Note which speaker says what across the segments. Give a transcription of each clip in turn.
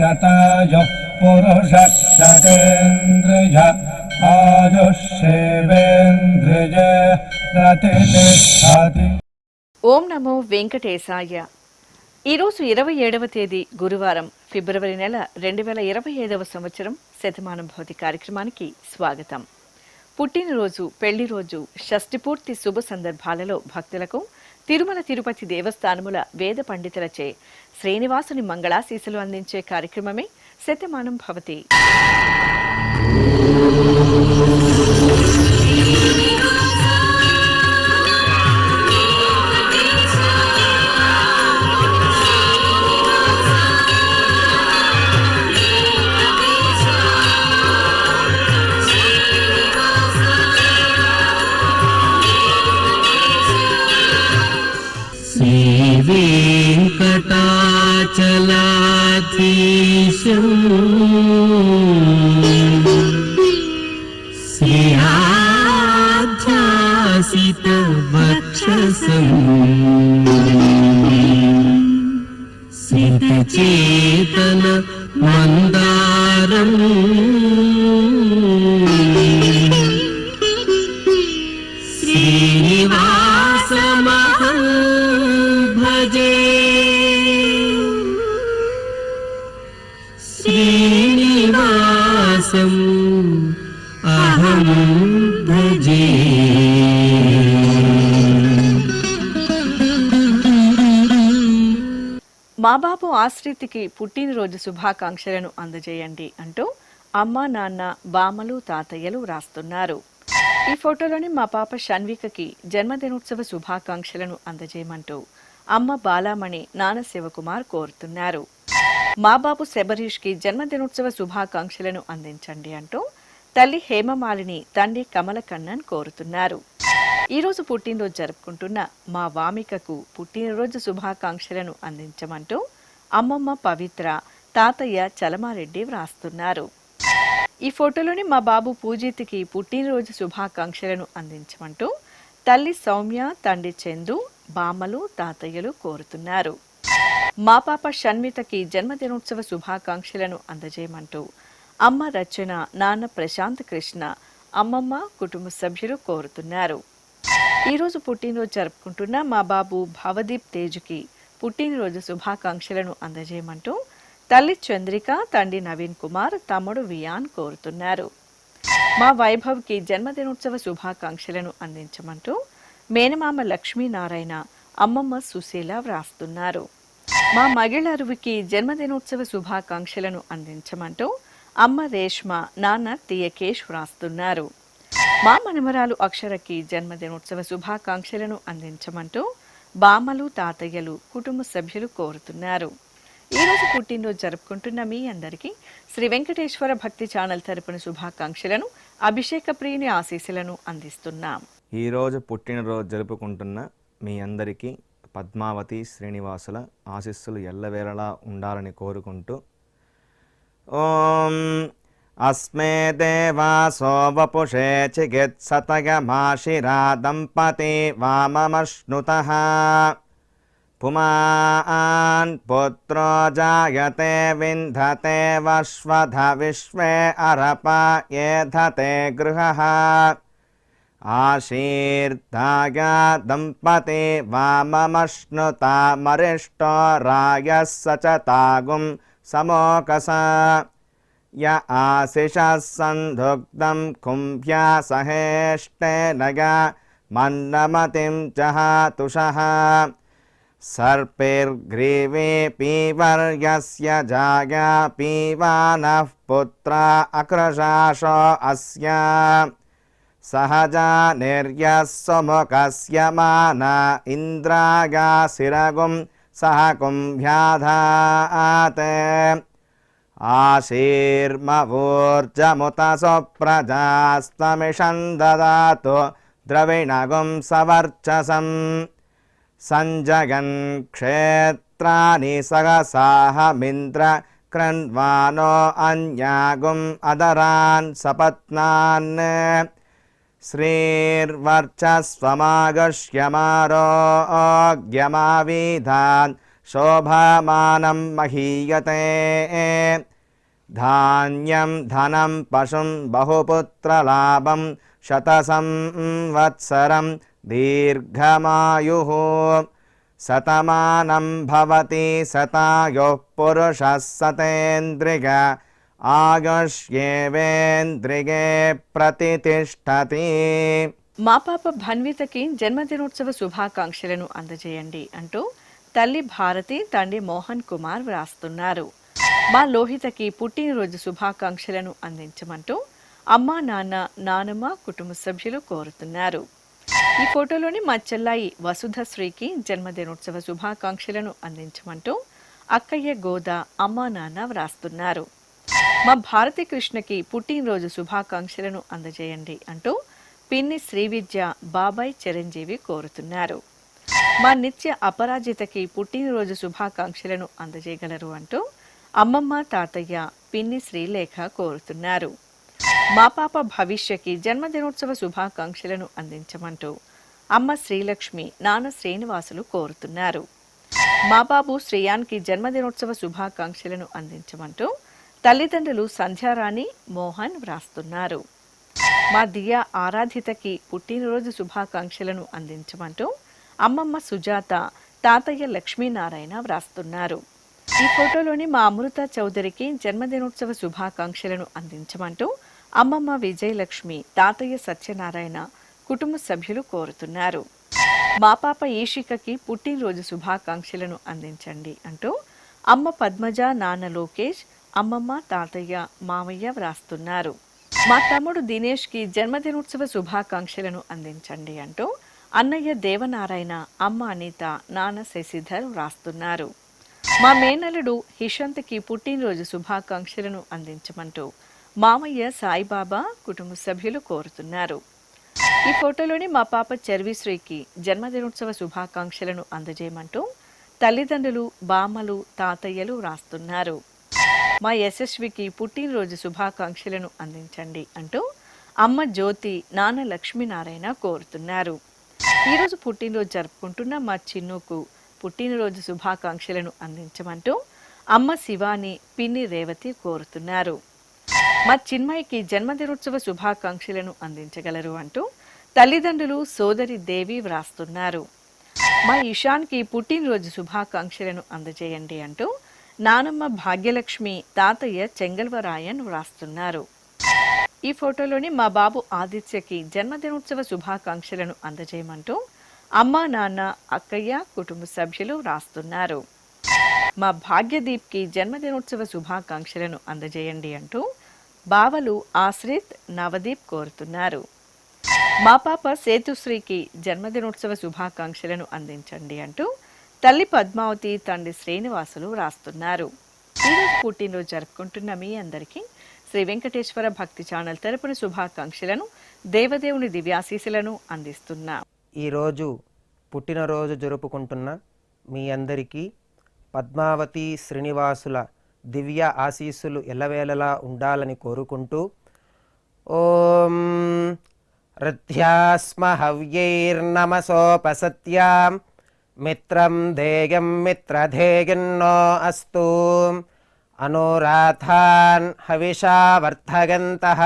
Speaker 1: शतायुः पुरुषः शतेन्द्रिय आयुष्येवेन्द्रिय प्रतिष्ठति।
Speaker 2: ఓం నమో వెంకటేశాయ. ఈరోజు 27వ తేదీ గురువారం, ఫిబ్రవరి నెల 2025వ సంవత్సరం శతమానం భౌతి కార్యక్రమానికి స్వాగతం. పుట్టినరోజు, పెళ్లి రోజు, షష్ఠిపూర్తి శుభ సందర్భాలలో భక్తులకు తిరుమల తిరుపతి దేవస్థానముల వేద పండితులచే శ్రీనివాసుని మంగళాశీసులు అందించే కార్యక్రమమే శతమానం భవతి.
Speaker 3: వెంకటాచలాధీశం శ్రీయాధ్యాసిత వక్షసం సితచేతన మందారం శ్రీనివాసమహం భజే. శ్రీనివాసం అహం భజే.
Speaker 2: మా బాబు ఆశ్రితికి పుట్టినరోజు శుభాకాంక్షలను అందజేయండి అంటూ అమ్మ, నాన్న, బామ్మలు, తాతయ్యలు వ్రాస్తున్నారు. ఈ ఫోటోలోని మా పాప షన్వికకి జన్మదినోత్సవ శుభాకాంక్షలను అందజేయమంటూ అమ్మ బాలామణి, నాన్న శివకుమార్ కోరుతున్నారు. మా బాబు శబరీష్కి జన్మదినోత్సవ శుభాకాంక్షలను అందించండి అంటూ తల్లి హేమమాలిని, తండ్రి కమల కన్నన్ కోరుతున్నారు. ఈరోజు పుట్టినరోజు జరుపుకుంటున్న మా వామికకు పుట్టినరోజు శుభాకాంక్షలను అందించమంటూ అమ్మమ్మ పవిత్ర, తాతయ్య చలమారెడ్డి వ్రాస్తున్నారు. ఈ ఫోటోలోని మా బాబు పూజిత్కి పుట్టినరోజు శుభాకాంక్షలను అందించమంటూ తల్లి సౌమ్య, తండ్రి చందు, బామ్మలు, తాతయ్యలు కోరుతున్నారు. మా పాప షణ్మితకి జన్మదినోత్సవ శుభాకాంక్షలను అందజేయమంటూ అమ్మ రచన, నాన్న ప్రశాంత్ కృష్ణ, అమ్మమ్మ, కుటుంబ సభ్యులు కోరుతున్నారు. ఈరోజు పుట్టినరోజు జరుపుకుంటున్న మా బాబు భవదీప్ తేజుకి పుట్టినరోజు శుభాకాంక్షలను అందజేయమంటూ తల్లి చంద్రిక, తండ్రి నవీన్ కుమార్, తమ్ముడు వియాన్ కోరుతున్నారు. మా వైభవ్కి జన్మదినోత్సవ శుభాకాంక్షలను అందించమంటూ మేనమామ లక్ష్మీనారాయణ, అమ్మమ్మ సుశీల వ్రాస్తున్నారు. మా మగిళరువికి జన్మదినోత్సవ శుభాకాంక్షలను అందించమంటూ అమ్మ రేష్మ, నాన్న తియకేష్ వ్రాస్తున్నారు. మా మనమరాలు అక్షరకి జన్మదినోత్సవ శుభాకాంక్షలను అందించమంటూ బామ్మలు, తాతయ్యలు, కుటుంబ సభ్యులు కోరుతున్నారు. ఈరోజు పుట్టినరోజు జరుపుకుంటున్న మీ అందరికీ శ్రీ వెంకటేశ్వర భక్తి ఛానల్ తరపున శుభాకాంక్షలను, అభిషేక ప్రియుని ఆశీస్సులను అందిస్తున్నాం.
Speaker 4: ఈరోజు పుట్టినరోజు జరుపుకుంటున్న మీ అందరికీ పద్మావతి, శ్రీనివాసుల ఆశీస్సులు ఎల్లవేళలా ఉండాలని కోరుకుంటూ ఓం అస్మే దేవాసో వపుషే చికిత్సతయమాశిరా దంపతి వామమశ్నుతః పుమాన్ పుత్రో జాయతే వింధతే వశ్వధ విశ్వే అరప ఏధతే గృహః ఆశీర్దాయ దంపతి వామమశ్నుతా మరిష్టో రాయః సచతాగుం సమోకస య ఆశిషः సంధుగ్ధం కుంభ్యా సహేష్టేనయ మన్నమతిం జహాతుషః సర్పైర్గ్రీవే పీవర్యస్య జాయా పీవానః పుత్రా అక్రశాశో అస్య సహజా నిర్యస్సుముఖస్య మానా ఇంద్రాగా శిరగుం సహ కుంభ్యాధాతే ఆశీర్మవోర్జముత సుప్రజాస్తమిషం దదాతు ద్రవిణగుం సవర్చసం సంజగన్ క్షేత్రాని సహసాహమింద్ర క్రన్వానో అన్యాగుం అదరాన్ సపత్నాన్ శ్రీర్వర్చస్వమాగష్యమారోగ్యమావిధాన్ శోభామానం మహీయతే ధాన్యం ధనం పశుం బహుపుత్రలాభం శతసంవత్సరం దీర్ఘమాయుః శతమానం భవతి శతాయుః పురుషः శతేంద్రియ ఆయుష్యేవేంద్రియే ప్రతితిష్టతి.
Speaker 2: మా పాప భన్వితకి జన్మదినోత్సవ శుభాకాంక్షలను అందజేయండి అంటూ తల్లి భారతి, తండ్రి మోహన్ కుమార్ వ్రాస్తున్నారు. మా లోహితకి పుట్టినరోజు శుభాకాంక్షలను అందించమంటూ అమ్మ, నాన్న, నానమ్మ, కుటుంబ సభ్యులు కోరుతున్నారు. ఈ ఫోటోలోని మా చెల్లాయి వసుధశ్రీకి జన్మదినోత్సవ శుభాకాంక్షలను అందించమంటూ అక్కయ్య గోద, అమ్మ, నాన్న వ్రాస్తున్నారు. మా భారతి కృష్ణకి పుట్టినరోజు శుభాకాంక్షలను అందజేయండి అంటూ పిన్ని శ్రీవిద్య, బాబాయ్ చిరంజీవి కోరుతున్నారు. మా నిత్య అపరాజితకి పుట్టినరోజు శుభాకాంక్షలను అందజేయగలరు అంటూ అమ్మమ్మ, తాతయ్య, పిన్ని శ్రీలేఖ కోరుతున్నారు. మా పాప భవిష్యకి జన్మదినోత్సవ శుభాకాంక్షలను అందించమంటూ అమ్మ శ్రీలక్ష్మి, నాన్న శ్రీనివాసులు కోరుతున్నారు. మా బాబు శ్రేయాన్కి జన్మదినోత్సవ శుభాకాంక్షలను అందించమంటూ తల్లిదండ్రులు సంధ్యారాణి, మోహన్ వ్రాస్తున్నారు. మా దియా ఆరాధితకి పుట్టినరోజు శుభాకాంక్షలను అందించమంటూ అమ్మమ్మ సుజాత, తాతయ్య లక్ష్మీనారాయణ వ్రాస్తున్నారు. ఈ ఫోటోలోని మా అమృత చౌదరికి జన్మదినోత్సవ శుభాకాంక్షలను అందించమంటూ అమ్మమ్మ విజయలక్ష్మి, తాతయ్య సత్యనారాయణ, కుటుంబ సభ్యులు కోరుతున్నారు. మా పాప ఈషికకి పుట్టినరోజు శుభాకాంక్షలను అందించండి అంటూ అమ్మ పద్మజ, నాన్న లోకేష్, అమ్మమ్మ, తాతయ్య, మామయ్య వ్రాస్తున్నారు. మా తమ్ముడు దినేష్కి జన్మదినోత్సవ శుభాకాంక్షలను అందించండి అంటూ అన్నయ్య దేవనారాయణ, అమ్మ అనిత, నాన్న శశిధర్ వ్రాస్తున్నారు. మా మేనలుడు హిషంత్కి పుట్టినరోజు శుభాకాంక్షలను అందించమంటూ మామయ్య సాయిబాబా, కుటుంబ సభ్యులు కోరుతున్నారు. ఈ ఫోటోలోని మా పాప చర్విశ్రీకి జన్మదినోత్సవ శుభాకాంక్షలను అందజేయమంటూ తల్లిదండ్రులు, బామ్మలు, తాతయ్యలు వ్రాస్తున్నారు. మా యశస్వికి పుట్టినరోజు శుభాకాంక్షలను అందించండి అంటూ అమ్మ జ్యోతి, నాన్న లక్ష్మీనారాయణ కోరుతున్నారు. ఈరోజు పుట్టినరోజు జరుపుకుంటున్న మా చిన్నుకు పుట్టినరోజు శుభాకాంక్షలను అందించమంటూ అమ్మ శివాని, పిన్ని రేవతి కోరుతున్నారు. మా చిన్మయ్యకి జన్మదినోత్సవ శుభాకాంక్షలను అందించగలరు అంటూ తల్లిదండ్రులు, సోదరి దేవి వ్రాస్తున్నారు. మా ఇషాన్కి పుట్టినరోజు శుభాకాంక్షలను అందజేయండి అంటూ నానమ్మ భాగ్యలక్ష్మి, తాతయ్య చెంగల్వరాయన్ వ్రాస్తున్నారు. ఈ ఫోటోలోని మా బాబు ఆదిత్యకి జన్మదినోత్సవ శుభాకాంక్షలను అందజేయమంటూ అమ్మ, నాన్న, అక్కయ్య, కుటుంబ సభ్యులు వ్రాస్తున్నారు. మా భాగ్యదీప్కి జన్మదినోత్సవ శుభాకాంక్షలను అందజేయండి అంటూ బావలు ఆశ్రిత్, నవదీప్ కోరుతున్నారు. మా పాప సేతుశ్రీకి జన్మదినోత్సవ శుభాకాంక్షలను అందించండి అంటూ తల్లి పద్మావతి, తండ్రి శ్రీనివాసులు వ్రాస్తున్నారు. ఈరోజు పుట్టినరోజు జరుపుకుంటున్న మీ అందరికీ శ్రీ వెంకటేశ్వర భక్తి ఛానల్ తరపున శుభాకాంక్షలను, దేవదేవుని దివ్యాశీస్సులను అందిస్తున్నా.
Speaker 5: ఈరోజు పుట్టినరోజు జరుపుకుంటున్న మీ అందరికీ పద్మావతి, శ్రీనివాసుల దివ్య ఆశీస్సులు ఎల్లవేళలా ఉండాలని కోరుకుంటూ ఓం రథ్యాస్మ హవ్యైర్నమసోపసత్యాం మిత్రం ధేయం మిత్రధేయన్నో అస్తు అనురాధాన్ హవిషా వర్ధగంతః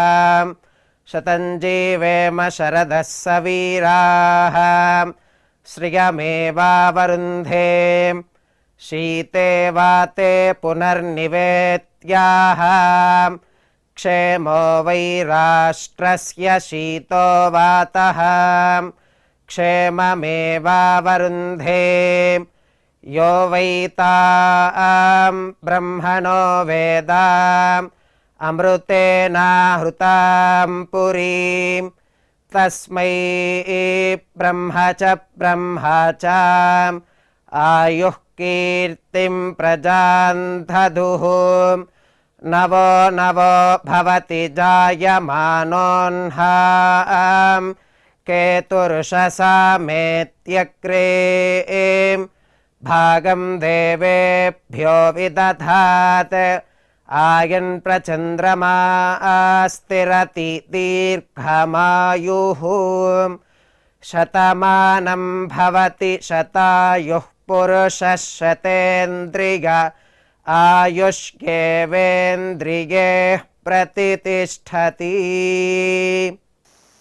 Speaker 5: శతం జీవేమ శరదః సవీరాః శ్రియమేవావరుంధే శీతే వాతే పునర్నివేత్యాః క్షేమో వై రాష్ట్రస్య శీతో వాతః క్షేమమేవావరుంధే యో వై తాం బ్రహ్మణో వేద అమృతేనాహృతాం పురీం తస్మై బ్రహ్మ చ ఆయుః కీర్తిం ప్రజాన్ దదుః నవో నవో భవతి జాయమానోన్హాం కేతుర్షసామేత్యగ్రే భాగం దేవేభ్యో విదధాత్ ఆయన్ ప్రచంద్రమా స్థిరతి దీర్ఘమాయుః శతమానం భవతి శతాయుః पुरुषः शतेन्द्रिय आयुष्येवेन्द्रिये प्रतितिष्ठति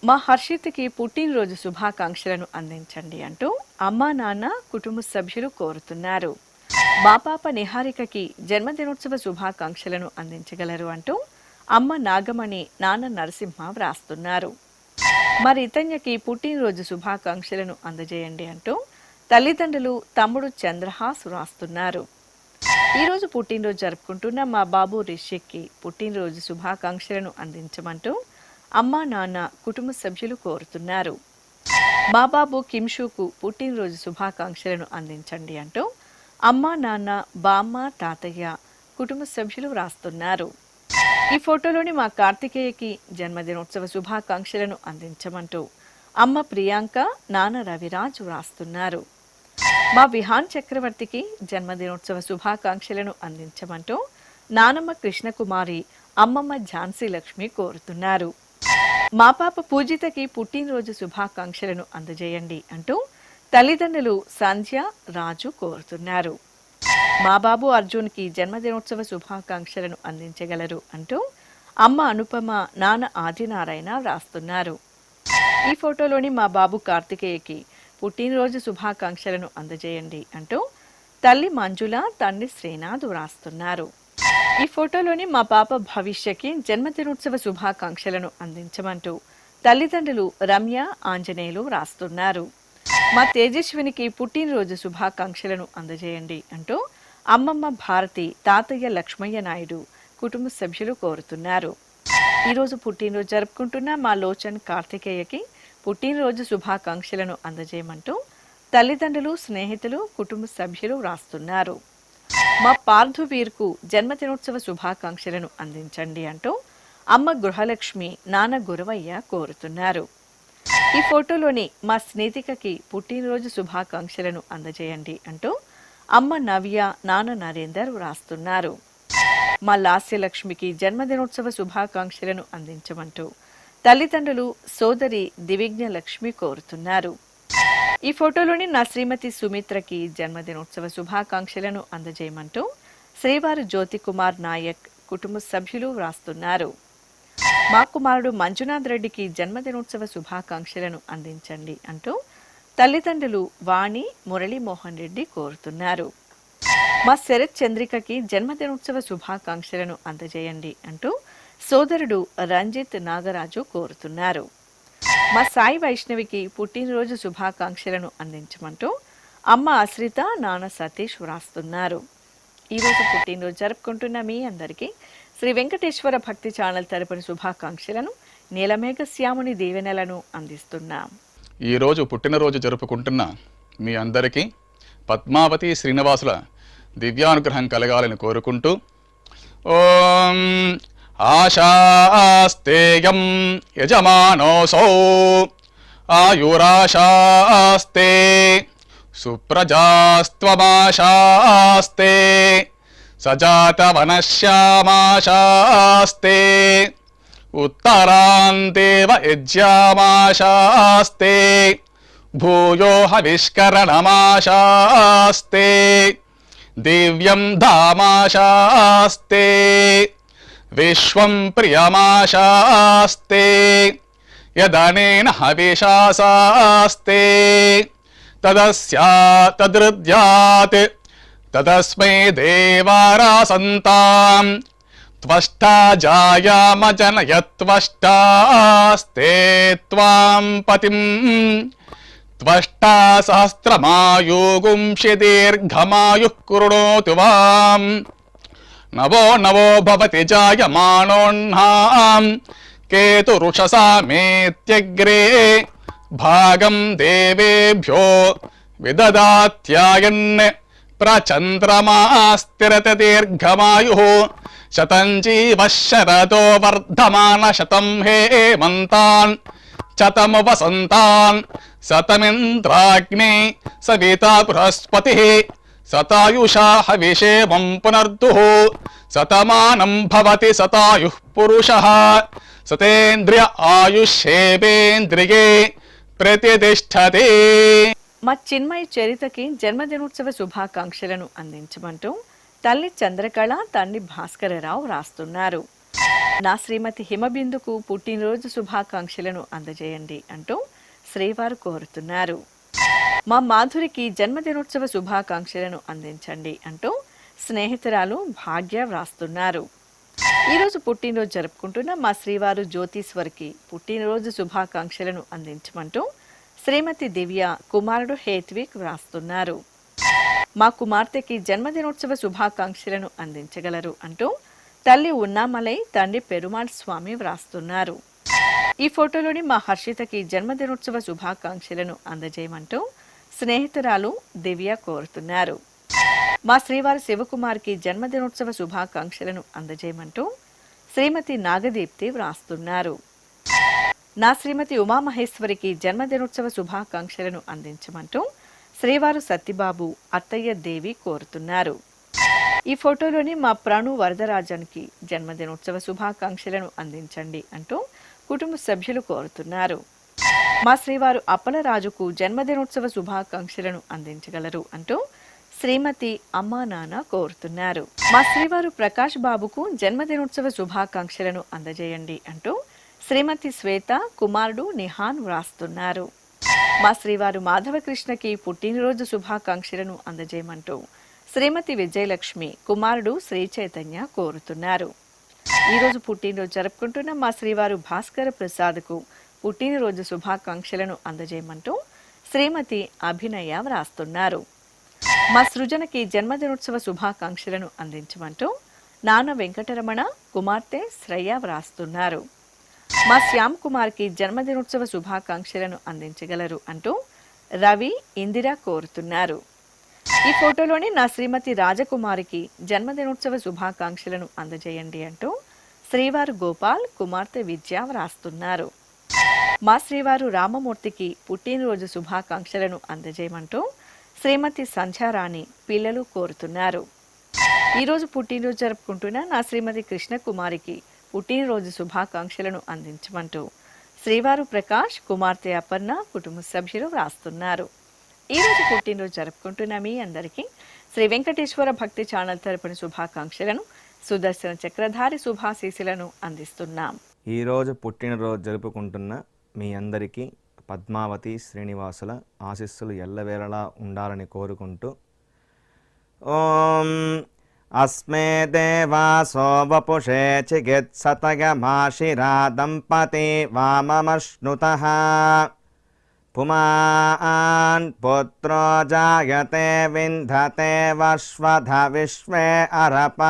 Speaker 2: మా హర్షిత్కి పుట్టినరోజు శుభాకాంక్షలను అందించండి అంటూ అమ్మా నాన్న కుటుంబ సభ్యులు కోరుతున్నారు. మా పాప నిహారికకి జన్మదినోత్సవ శుభాకాంక్షలను అందించగలరు అంటూ అమ్మ నాగమణి నాన్న నరసింహ వ్రాస్తున్నారు. మా రితన్యకి పుట్టినరోజు శుభాకాంక్షలను అందజేయండి అంటూ తల్లిదండ్రులు తమ్ముడు చంద్రహాస్ వ్రాస్తున్నారు. ఈరోజు పుట్టినరోజు జరుపుకుంటున్న మా బాబు రిషిక్కి పుట్టినరోజు శుభాకాంక్షలను అందించమంటూ అమ్మా నాన్న కుటుంబ సభ్యులు కోరుతున్నారు. మా బాబు కింషుకు పుట్టినరోజు శుభాకాంక్షలను అందించండి అంటూ అమ్మా నాన్న బామ్మ తాతయ్య కుటుంబ సభ్యులు వ్రాస్తున్నారు. ఈ ఫోటోలోని మా కార్తికేయకి జన్మదినోత్సవ శుభాకాంక్షలను అందించమంటూ అమ్మ ప్రియాంక నాన్న రవిరాజ్ వ్రాస్తున్నారు. మా విహాన్ చక్రవర్తికి జన్మదినోత్సవ శుభాకాంక్షలను అందించమంటూ నానమ్మ కృష్ణకుమారి అమ్మమ్మ ఝాన్సీ లక్ష్మి కోరుతున్నారు. మా పాప పూజితకి పుట్టినరోజు శుభాకాంక్షలను అందజేయండి అంటూ తల్లిదండ్రులు సంధ్య రాజు కోరుతున్నారు. మా బాబు అర్జున్కి జన్మదినోత్సవ శుభాకాంక్షలను అందించగలరు అంటూ అమ్మ అనుపమ నాన్న ఆదినారాయణ వ్రాస్తున్నారు. ఈ ఫోటోలోని మా బాబు కార్తికేయకి పుట్టినరోజు శుభాకాంక్షలను అందజేయండి అంటూ తల్లి మంజుల తండ్రి శ్రీనాథ్ వ్రాస్తున్నారు. ఈ ఫోటోలోని మా పాప భవిష్యకి జన్మదినోత్సవ శుభాకాంక్షలను అందించమంటూ తల్లిదండ్రులు రమ్య ఆంజనేయులు వ్రాస్తున్నారు. మా తేజస్వినికి పుట్టినరోజు శుభాకాంక్షలను అందజేయండి అంటూ అమ్మమ్మ భారతి తాతయ్య లక్ష్మయ్య నాయుడు కుటుంబ సభ్యులు కోరుతున్నారు. ఈరోజు పుట్టినరోజు జరుపుకుంటున్న మా లోచన్ కార్తికేయకి పుట్టినరోజు శుభాకాంక్షలను అందజేయమంటూ తల్లిదండ్రులు స్నేహితులు కుటుంబ సభ్యులు వ్రాస్తున్నారు. మా పార్థువీర్కు జన్మదినోత్సవ శుభాకాంక్షలను అందించండి అంటూ అమ్మ గృహలక్ష్మి నాన్న గురవయ్య కోరుతున్నారు. ఈ ఫోటోలోని మా స్నేహితికకి పుట్టినరోజు శుభాకాంక్షలను అందజేయండి అంటూ అమ్మ నవ్య నాన్న నరేందర్ వ్రాస్తున్నారు. మా లాస్యలక్ష్మికి జన్మదినోత్సవ శుభాకాంక్షలను అందించమంటూ తల్లిదండ్రులు సోదరి దివిజ్ఞ లక్ష్మి కోరుతున్నారు. ఈ ఫోటోలోని నా శ్రీమతి సుమిత్రకి జన్మదినోత్సవ శుభాకాంక్షలను అందజేయమంటూ శ్రీవారు జ్యోతి కుమార్ నాయక్ కుటుంబ సభ్యులు వ్రాస్తున్నారు. మా కుమారుడు మంజునాథ్ రెడ్డికి జన్మదినోత్సవ శుభాకాంక్షలను అందించండి అంటూ తల్లిదండ్రులు వాణి మురళీమోహన్ రెడ్డి కోరుతున్నారు. మా శరత్ చంద్రికకి జన్మదినోత్సవ శుభాకాంక్షలను అందజేయండి అంటూ సోదరుడు రంజిత్ నాగరాజు కోరుతున్నారు. మా సాయి వైష్ణవికి పుట్టినరోజు శుభాకాంక్షలను అందించమంటూ అమ్మ అశ్రిత నాన్న సతీష్ వ్రాస్తున్నారు. ఈరోజు పుట్టినరోజు జరుపుకుంటున్న మీ అందరికీ శ్రీ వెంకటేశ్వర భక్తి ఛానల్ తరపున శుభాకాంక్షలను నీలమేఘ శ్యాముని దీవెనలను అందిస్తున్నాం.
Speaker 6: ఈరోజు పుట్టినరోజు జరుపుకుంటున్న మీ అందరికీ పద్మావతి శ్రీనివాసుల దివ్యానుగ్రహం కలగాలని కోరుకుంటూ ఓం ఆశాస్తేయం యజమానోసౌ ఆయురాశాస్తే సుప్రజాస్త్వమాశాస్తే సజాతవనశ్యామాశాస్తే ఉత్తరాందేవ యజ్యామాశాస్తే భూయో హవిష్కరణమాశాస్తే దివ్యం ధామాశాస్తే విశ్వం ప్రియమాశాస్తే యదనేన హవిషాశాస్తే తదృద్యాత్ తదస్మై దేవారాసంతాం త్వష్టా జాయామజనయత్వష్టాస్తే త్వాం పతిం త్వష్టా సహస్రమాయుగుంషి దీర్ఘమాయుః కృణోతు వాం నవో నవో భవతి జాయమానోన్నాం కేతురుషసామేత్యగ్రే భాగం దేవేభ్యో విదదాత్యాయన్ ప్రచంద్రమాస్తిరత దీర్ఘమాయుః శతం జీవః శరదో వర్ధమాన శతం హేమంతాన్ శతము వసంతాన్ శతమింద్రాగ్నే సవితా బృహస్పతిః శతాయుషా హవిషేమం పునర్దుః శతమానం భవతి శతాయుః పురుషః శతేంద్రియ ఆయుష్యేవేంద్రియే ప్రతితిష్ఠతే.
Speaker 2: మా చిన్మయి చరితకి జన్మదినోత్సవ శుభాకాంక్షలను అందించమంటూ తల్లి చంద్రకళ, తండ్రి భాస్కరరావు రాస్తున్నారు. నా శ్రీమతి హిమబిందుకు పుట్టినరోజు శుభాకాంక్షలను అందజేయండి అంటూ శ్రీవారు కోరుతున్నారు. మా మాధురికి జన్మదినోత్సవ శుభాకాంక్షలను అందించండి అంటూ స్నేహితురాలు భాగ్య వ్రాస్తున్నారు. ఈరోజు పుట్టినరోజు జరుపుకుంటున్న మా శ్రీవారు జ్యోతీశ్వర్కి పుట్టినరోజు శుభాకాంక్షలను అందించమంటూ శ్రీమతి దివ్య, కుమారుడు హేత్విక్ వ్రాస్తున్నారు. మా కుమార్తెకి జన్మదినోత్సవ శుభాకాంక్షలను అందించగలరు అంటూ తల్లి ఉన్నామలై, తండ్రి పెరుమాళ్ స్వామి వ్రాస్తున్నారు. ఈ ఫోటోలోని మా హర్షితకి జన్మదినోత్సవ శుభాకాంక్షలను అందజేయమంటూ స్నేహితురాలు దివ్య కోరుతున్నారు. మా శ్రీవారి శివకుమార్కి జన్మదినోత్సవ శుభాకాంక్షలను అందజేయమంటూ శ్రీమతి నాగదీప్తి వ్రాస్తున్నారు. నా శ్రీమతి ఉమామహేశ్వరికి జన్మదినోత్సవ శుభాకాంక్షలను అందించమంటూ శ్రీవారు సత్యబాబు, అత్తయ్య దేవి కోరుతున్నారు. ఈ ఫోటోలోని మా ప్రణు వరదరాజన్కి జన్మదినోత్సవ శుభాకాంక్షలను అందించండి అంటూ కుటుంబ సభ్యులు కోరుతున్నారు. మా శ్రీవారు అప్పలరాజుకు జన్మదినోత్సవ శుభాకాంక్షలను అందించగలరు అంటూ శ్రీమతి అమ్మా నాన్న కోరుతున్నారు. మా శ్రీవారు ప్రకాష్ బాబుకు జన్మదినోత్సవ శుభాకాంక్షలను అందజేయండి అంటూ శ్రీమతి శ్వేత, కుమారుడు నిహాన్ వ్రాస్తున్నారు. మా శ్రీవారు మాధవకృష్ణకి పుట్టినరోజు శుభాకాంక్షలను అందజేయమంటూ శ్రీమతి విజయలక్ష్మి, కుమారుడు శ్రీ చైతన్య కోరుతున్నారు. ఈరోజు పుట్టినరోజు జరుపుకుంటున్న మా శ్రీవారు భాస్కర ప్రసాద్కు పుట్టినరోజు శుభాకాంక్షలను అందజేయమంటూ శ్రీమతి అభినయ వ్రాస్తున్నారు. మా సృజనకి జన్మదినోత్సవ శుభాకాంక్షలను అందించమంటూ నాన్న వెంకటరమణ, కుమార్తె శ్రేయ వ్రాస్తున్నారు. మా శ్యామ్ కుమార్కి జన్మదినోత్సవ శుభాకాంక్షలను అందించగలరు అంటూ రవి, ఇందిర కోరుతున్నారు. ఈ ఫోటోలోని నా శ్రీమతి రాజకుమారికి జన్మదినోత్సవ శుభాకాంక్షలను అందజేయండి అంటూ శ్రీవారు గోపాల్, కుమార్తె విద్య వ్రాస్తున్నారు. మా శ్రీవారు రామమూర్తికి పుట్టినరోజు శుభాకాంక్షలను అందజేయమంటూ శ్రీమతి సంధ్యారాణి, పిల్లలు కోరుతున్నారు. ఈరోజు పుట్టినరోజు జరుపుకుంటున్న నా శ్రీమతి కృష్ణకుమారికి పుట్టినరోజు శుభాకాంక్షలను అందించమంటూ శ్రీవారు ప్రకాష్, కుమార్తె అపర్ణ, కుటుంబ సభ్యులు వ్రాస్తున్నారు. ఈరోజు పుట్టినరోజు జరుపుకుంటున్న మీ అందరికీ శ్రీ వెంకటేశ్వర భక్తి ఛానల్ తరపున శుభాకాంక్షలను, సుదర్శన చక్రధారి శుభాశీస్సులను అందిస్తున్నాం.
Speaker 4: ఈరోజు పుట్టినరోజు జరుపుకుంటున్న మీ అందరికీ పద్మావతి శ్రీనివాసుల ఆశీస్సులు ఎల్లవేళలా ఉండాలని కోరుకుంటూ ఓం అస్మే దేవాసో వపుషే చికిత్సతయమాశిరా దంపతి వామమశ్నుతః పుమాన్ పుత్రో జాయతే వింధతే వశ్వధ విశ్వే అరప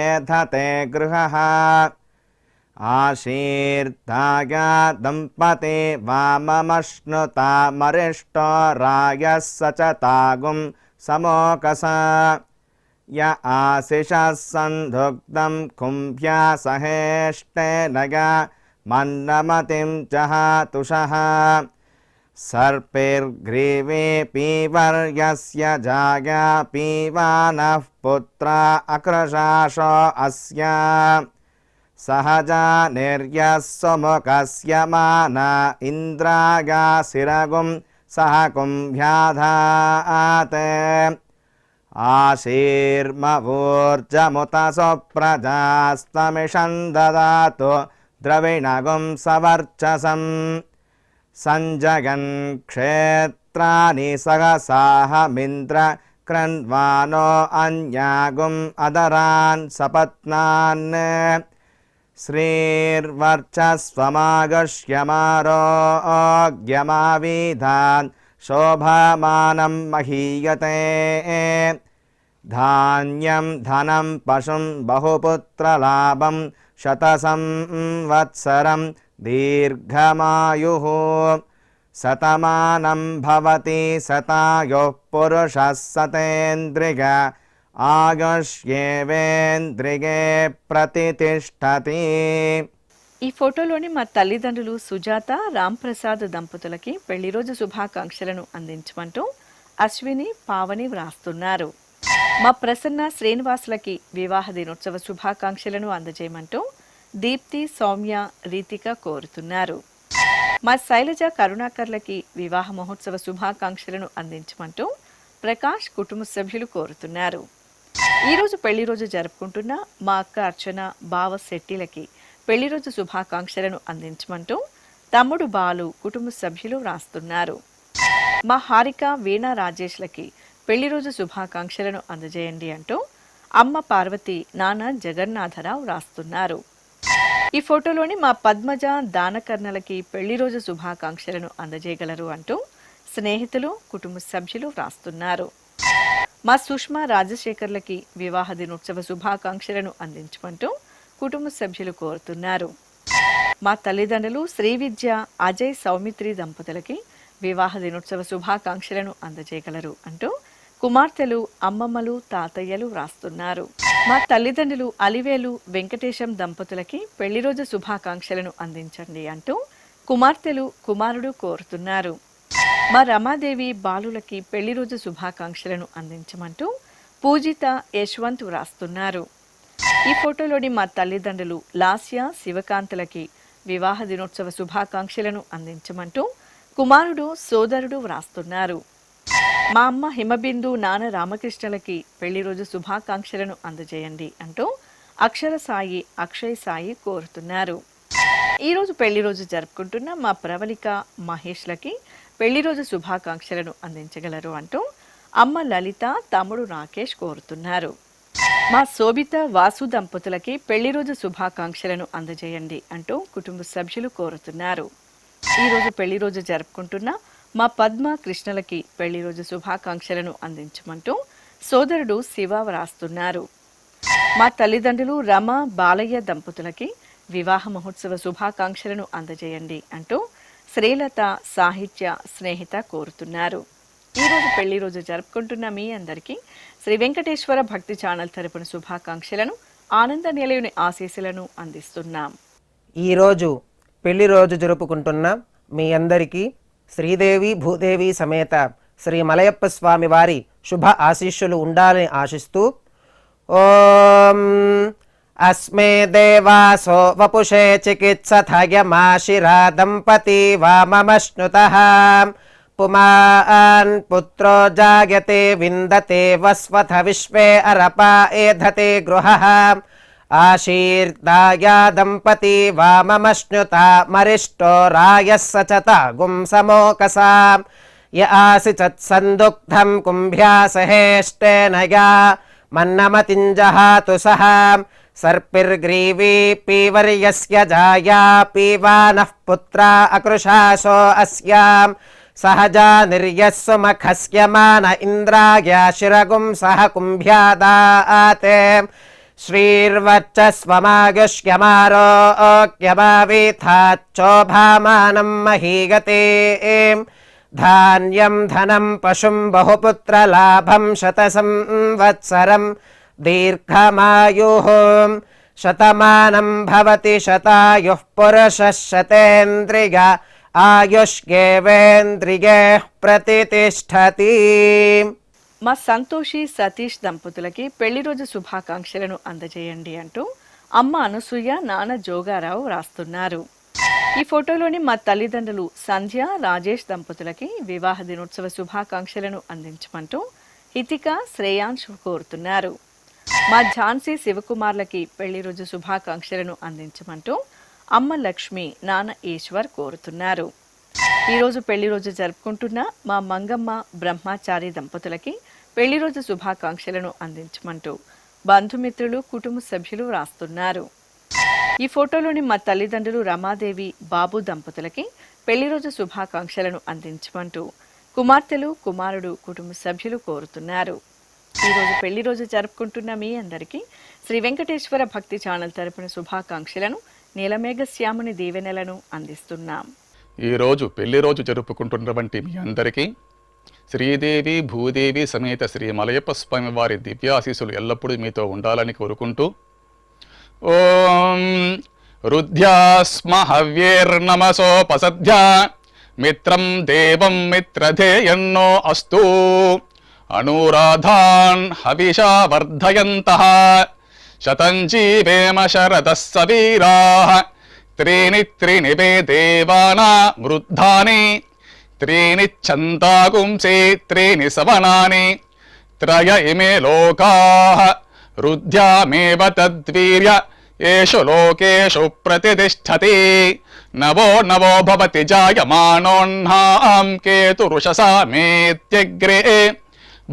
Speaker 4: ఏధతే గృహః ఆశీర్దాయ దంపతి వామమశ్నుతామరిష్టో రాయः సచతాగుం సమోకస య ఆశిషः సంధుగ్ధం కుంభ్యా సహేష్టేనయ మన్నమతిం జహాతుషః సర్పైర్గ్రీవే పీవర్యస్య జాయా పీవానః పుత్రా అక్రశాశో అస్య సహజా నిర్యస్సుముఖస్య మానా ఇంద్రాగా శిరగుం సహ కుంభ్యాధాతే ఆశీర్మవూర్జముత సుప్రజాస్తమిషం దదాతు ద్రవిణగుం సవర్చసం సంజగన్ క్షేత్రాని సహసాహమింద్ర క్రన్వానో అన్యాగుం అదరాన్ సపత్నాన్ శ్రీర్వర్చస్వమాగష్యమారోగ్యమావిధాన్ శోభమానం మహీయతే ధాన్యం ధనం పశుం బహుపుత్రలాభం శతసంవత్సరం దీర్ఘమాయుః శతమానం భవతి శతాయుః పురుషः శతేంద్రియ ఆయుష్యేవేంద్రియే ప్రతితిష్ఠతి.
Speaker 2: ఈ ఫోటోలోని మా తల్లిదండ్రులు సుజాత, రాంప్రసాద్ దంపతులకి పెళ్లిరోజు శుభాకాంక్షలను అందించమంటూ అశ్విని, పావని వ్రాస్తున్నారు. మా ప్రసన్న, శ్రీనివాసులకి వివాహ దినోత్సవ శుభాకాంక్షలను అందజేయమంటూ దీప్తి, సౌమ్య, రీతిక కోరుతున్నారు. మా శైలజ కరుణాకర్లకి వివాహ మహోత్సవ శుభాకాంక్షలను అందించమంటూ ప్రకాష్ కుటుంబ సభ్యులు కోరుతున్నారు. ఈరోజు పెళ్లి రోజు జరుపుకుంటున్న మా అక్క అర్చన బావ శెట్టిలకి పెళ్లి రోజు శుభాకాంక్షలను అందించమంటూ తమ్ముడు బాలు కుటుంబ సభ్యులు వ్రాస్తున్నారు. మా హారిక వీణా రాజేష్లకి పెళ్లి రోజు శుభాకాంక్షలను అందజేయండి అంటూ అమ్మ పార్వతి నాన్న జగన్నాథరావు వ్రాస్తున్నారు. ఈ ఫోటోలోని మా పద్మజ దానకర్ణలకి పెళ్లి రోజు శుభాకాంక్షలను అందజేయగలరు అంటూ స్నేహితులు కుటుంబ సభ్యులు వ్రాస్తున్నారు. మా సుష్మా రాజశేఖర్లకి వివాహ దినోత్సవ శుభాకాంక్షలను అందించమంటూ కుటుంబ సభ్యులు కోరుతున్నారు. మా తల్లిదండ్రులు శ్రీవిద్య అజయ్ సౌమిత్రి దంపతులకి వివాహ దినోత్సవ శుభాకాంక్షలను అందజేయగలరు అంటూ కుమార్తెలు అమ్మమ్మలు తాతయ్యలు వ్రాస్తున్నారు. మా తల్లిదండ్రులు అలివేలు వెంకటేశం దంపతులకి పెళ్లి రోజు శుభాకాంక్షలను అందించండి అంటూ కుమార్తెలు కుమారుడు కోరుతున్నారు. మా రమాదేవి బాలులకి పెళ్లి రోజు శుభాకాంక్షలను అందించమంటూ పూజిత యశ్వంత్ వ్రాస్తున్నారు. ఈ ఫోటోలోని మా తల్లిదండ్రులు లాస్య శివకాంతులకి వివాహ దినోత్సవ శుభాకాంక్షలను అందించమంటూ కుమారుడు సోదరుడు వ్రాస్తున్నారు. మా అమ్మ హిమబిందు నాన్న రామకృష్ణలకి పెళ్లి రోజు శుభాకాంక్షలను అందజేయండి అంటూ అక్షర సాయి అక్షయ్ సాయి కోరుతున్నారు. ఈరోజు పెళ్లి రోజు జరుపుకుంటున్న మా ప్రవళిక మహేష్లకి పెళ్లి రోజు శుభాకాంక్షలను అందించగలరు అంటూ అమ్మ లలిత తమ్ముడు రాకేష్ కోరుతున్నారు. మా శోభిత వాసు దంపతులకి పెళ్లి రోజు శుభాకాంక్షలను అందజేయండి అంటూ కుటుంబ సభ్యులు కోరుతున్నారు. ఈరోజు పెళ్లి రోజు జరుపుకుంటున్న మా పద్మ కృష్ణలకి పెళ్లి రోజు శుభాకాంక్షలను అందించమంటూ సోదరుడు శివ వ్రాస్తున్నారు. మా తల్లిదండ్రులు రమ బాలయ్య దంపతులకి వివాహ మహోత్సవ శుభాకాంక్షలను అందజేయండి అంటూ శ్రీలత సాహిత్య స్నేహిత కోరుతున్నారు. ఈరోజు పెళ్లి రోజు జరుపుకుంటున్న మీ అందరికీ శ్రీ వెంకటేశ్వర భక్తి ఛానల్ తరపున శుభాకాంక్షలను ఆనంద నిలయుని ఆశీస్సులను అందిస్తున్నాం.
Speaker 5: ఈరోజు పెళ్లి రోజు జరుపుకుంటున్న మీ అందరికీ శ్రీదేవి భూదేవి సమేత శ్రీ మలయప్ప స్వామి వారి శుభ ఆశీస్సులు ఉండాలని ఆశిస్తూ ఓం అస్మే దేవాసో వపుషే చికిత్సథయమాశిరా దంపతి వామమశ్నుతః పుమాన్ పుత్రో జాయతే విందతే వస్వథ విశ్వే అరపా ఏధతే గృహః ఆశీర్దాయ దంపతి వామమశ్నుతా మరిష్టో రాయః సచత గుంసమోకసా య ఆసి చత్సందుగ్ధం కుంభ్యాసహేష్టేన యా మన్నమతింజహాతు సహ సర్పిర్గ్రీవీ పీవర్యస్య జాయా పీవానః పుత్రా అకృశాసో అస్యాం సహజా నిర్యస్సు మఖస్య మాన ఇంద్రాయ శిరగుం సహ కుంభ్యాదాతే శ్రీర్వర్చస్వమాగశ్యమారోగ్యమావీథాచ్చోభామానం మహీగతే ధాన్యం ధనం పశుం బహుపుత్రలాభం శతసంవత్సరం దీర్ఘమాయుః శతమానం భవతి శతాయుః పురుషः శతేంద్రియ ఆయుష్యేవేంద్రియే ప్రతితిష్ఠతి.
Speaker 2: మా సంతోషి సతీష్ దంపతులకి పెళ్లి రోజు శుభాకాంక్షలను అందజేయండి అంటూ అమ్మ అనసూయ నాన్న జోగారావు వ్రాస్తున్నారు. ఈ ఫోటోలోని మా తల్లిదండ్రులు సంధ్య రాజేష్ దంపతులకి వివాహ దినోత్సవ శుభాకాంక్షలను అందించమంటూ హితిక శ్రేయాంశ్ కోరుతున్నారు. మా ఝాన్సీ శివకుమార్లకి పెళ్లి రోజు శుభాకాంక్షలను అందించమంటూ అమ్మ లక్ష్మి నాన్న ఈశ్వర్ కోరుతున్నారు. ఈరోజు పెళ్లి రోజు జరుపుకుంటున్న మా మంగమ్మ బ్రహ్మచారి దంపతులకి పెళ్లి రోజు శుభాకాంక్షలను అందించమంటూ బంధుమిత్రులు కుటుంబ సభ్యులు వ్రాస్తున్నారు. ఈ ఫోటోలోని మా తల్లిదండ్రులు రమాదేవి బాబు దంపతులకి పెళ్లి రోజు శుభాకాంక్షలను అందించమంటూ కుమార్తెలు కుమారుడు కుటుంబ సభ్యులు కోరుతున్నారు. ఈరోజు పెళ్లి రోజు జరుపుకుంటున్న మీ అందరికీ శ్రీ వెంకటేశ్వర భక్తి ఛానల్ తరపున శుభాకాంక్షలను నీలమేఘ శ్యాముని దీవెనలను అందిస్తున్నాం.
Speaker 6: ఈరోజు పెళ్లి రోజు జరుపుకుంటున్నటువంటి మీ అందరికీ శ్రీదేవి భూదేవి సమేత శ్రీ మలయప్ప స్వామి వారి దివ్యాశీస్సులు ఎల్లప్పుడూ మీతో ఉండాలని కోరుకుంటూ ఓం రుద్ధ్యాస్మ హవ్యేర్నమసోపసధ్యా మిత్రం దేవం మిత్రధేయన్నో అస్తు అనూరాధాన్ హవిషా వర్ధయంతః శతం జీవేమ శరదః సవీరాః त्रीणि त्रीणि वे देवाना वृद्धानि त्रीणि छन्दागुंसे त्रीणि सवनानि त्रय इमे लोकाः रुद्ध्यामेव तद्वीर्य येषु लोकेषु प्रतिष्ठति नवो नवो भवति जायमानोऽह्नां केतुरुषसामेत्यग्रे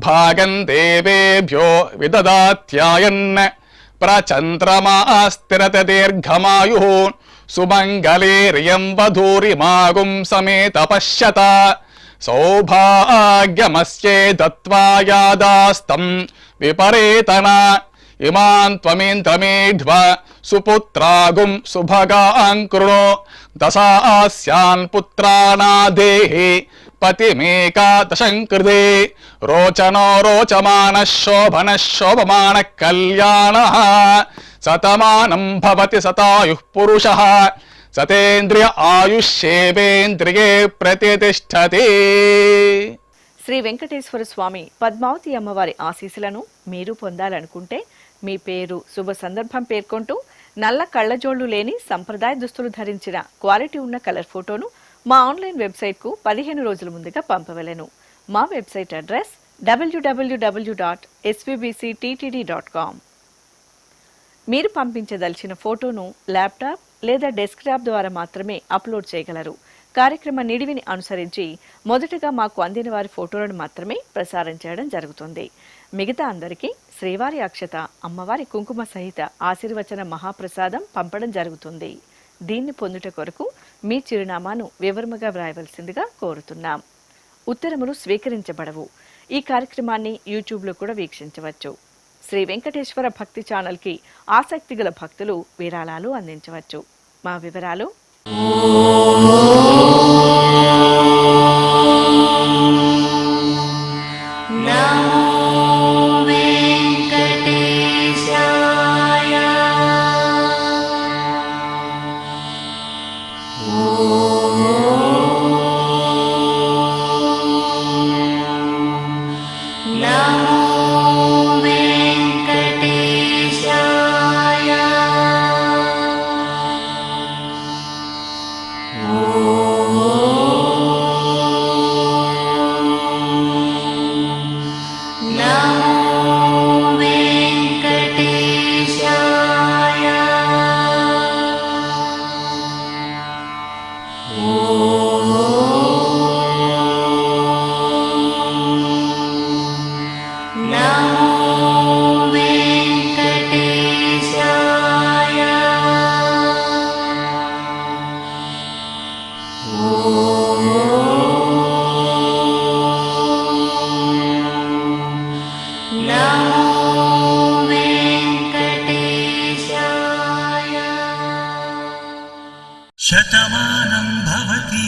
Speaker 6: भागं देवेभ्यो विददात्यायन् प्रचन्द्रमास्तिरत दीर्घमायुः सुमङ्गलेर्यं वधूरिमागुं समेत पश्यत सौभाग्यमस्ये दत्त्वा यादास्तं विपरेतन इमान् त्वमिन्द्रमेढ्व सुपुत्रागुं सुभगां कृणो दशास्यान् पुत्रानादेहि पतिमेकादशं कृते रोचनो रोचमानः शोभनः शोभमानः कल्याणः शतमानं भवति शतायुः पुरुषः सतेन्द्रिय आयुष्येवेन्द्रिये प्रतिष्ठति.
Speaker 2: శ్రీ వెంకటేశ్వర స్వామి పద్మావతి అమ్మవారి ఆశీస్సులను మీరు పొందాలనుకుంటే మీ పేరు శుభ సందర్భం పేర్కొంటూ నల్ల కళ్ళజోళ్లు లేని సంప్రదాయ దుస్తులు ధరించిన క్వాలిటీ ఉన్న కలర్ ఫోటోను మా ఆన్లైన్ వెబ్సైట్కు 15 రోజుల ముందుగా పంపవలెను. మా వెబ్సైట్ అడ్రస్ www.svbcttd.com. మీరు పంపించదలిచిన ఫోటోను ల్యాప్టాప్ లేదా డెస్క్టాప్ ద్వారా మాత్రమే అప్లోడ్ చేయగలరు. కార్యక్రమ నిడివిని అనుసరించి మొదటగా మాకు అందిన వారి ఫోటోలను మాత్రమే ప్రసారం చేయడం జరుగుతుంది. మిగతా అందరికీ శ్రీవారి అక్షత, అమ్మవారి కుంకుమ సహిత ఆశీర్వచన మహాప్రసాదం పంపడం జరుగుతుంది. దీన్ని పొందుట కొరకు మీ చిరునామాను వివరముగా వ్రాయవలసిందిగా కోరుతున్నాం. ఉత్తరములు స్వీకరించబడవు. ఈ కార్యక్రమాన్ని యూట్యూబ్లో కూడా వీక్షించవచ్చు. శ్రీ వెంకటేశ్వర భక్తి ఛానల్కి ఆసక్తి గల భక్తులు విరాళాలు అందించవచ్చు. మా వివరాలు:
Speaker 3: శతమానం భవతి.